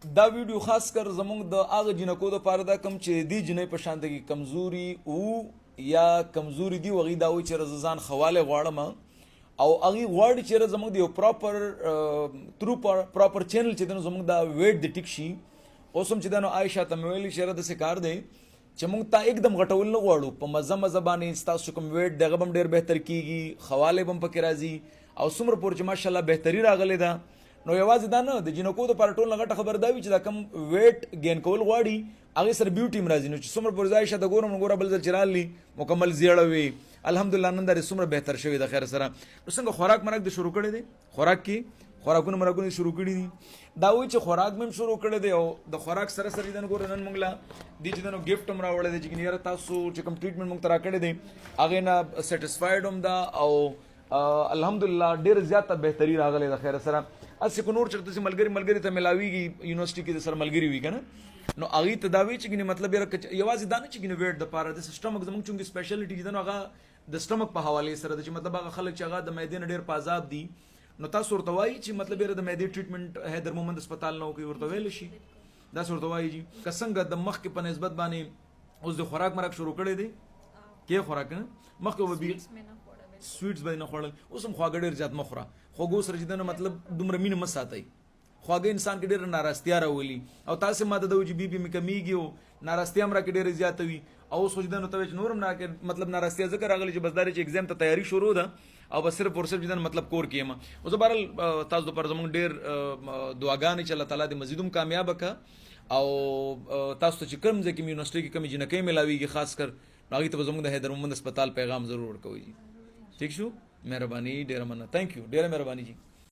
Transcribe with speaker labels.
Speaker 1: دا ویډیو خاص کر زمونږ د هغه جنکو د پاره دا کم چې دی جنې په شان کې کمزوري او یا کمزوري دی وغي دا وي چې ځان خواله غواړم او هغه ورډ چې زمونږ دی پراپر ترو پراپر چینل چې زمونږ دا ویټ د ټیک شي اوسم چې دا عائشہ ته ویلي شهره د سکار دی چې مونږ ته एकदम غټول نه غواړو په مزه باندې تاسو کوم ویټ دغه بم ډیر بهتر کیږي خواله بم پکې راځي او څومره پور چې ماشاءالله بهتري راغلی ده نو یوازې دا نه د جنکو د پر ټول غټه خبر دا وی چې دا کم ویټ ګین کول غواړي هغه سره بیوټي مرضی نو چې څومره پر ځای شته ګورم ګوره بل ځل چرالي مکمل زیړه وي الحمدلله نن دا څومره بهتر شوی د خیر سره څنګه خوراک مرګ د شروع کړی دی خوراک کې خوراکونه مرګونه شروع کړی دي دا وی چې خوراک مم شروع کړی دی او د خوراک سره سره دن ګور نن مونږ دي چې نو گیفت هم راوړل دي چې نیره تاسو چې کوم ټریټمنټ مونږ ترا کړی دی هغه نه سټیسفاید هم دا او الحمدلله ډیر زیاته بهتري راغلی د خیر سره اس کو نور چرته ملګری ته ملاویږي یونیورسيټي کې سره ملګری وي کنه نو هغه تداوی چې ګنې مطلب یوازې دانه چې ګنې ویټ د پاره د سیستم زموږ چونګې سپیشلیټي دي نو هغه د سټمک په حواله سره چې مطلب هغه خلک چې هغه د معدې ډیر پازاب دي نو تاسو ورته وایي چې مطلب د معدې ټریټمنټ حیدر مومند هسپتال نو کوي ورته ویل شي دا ورته وایي چې کسنګ د مخ کې په نسبت باندې اوس د خوراک مرګ شروع کړی دی کې خوراک مخ کې وبي سویټس به نه خوړل اوس هم خواږه ډېر زیات مخوره خوږو سره چې نه مطلب دومره مینه مه ساتئ خواږه انسان کې ډېر ناراستیا راولي او تاسو ماته د وجې بي پي مې کمیږي او ناراستیا هم راکې ډېرې زیاته وي او اوس خو نو ته چې نور هم مطلب ناراستیا ځکه راغلی چې بس دا چې ایګزام ته تیاری شروع ده او بس صرف ورسره چې مطلب کور کېم او زه بهرحال تاسو پر زموږ ډېر دعاګانې چې الله تعالی دې مزیدوم کامیاب کړه او تاسو ته چې کوم ځای کې یونیورسيټي کې کمی جنکۍ ملاویږي خاص کر هغې ته به زموږ د حیدر مومند هسپتال پیغام ضرور ورکوئ ٹھیک شو مهرباني ډیره مننه ثانک یو ډیره مهرباني جی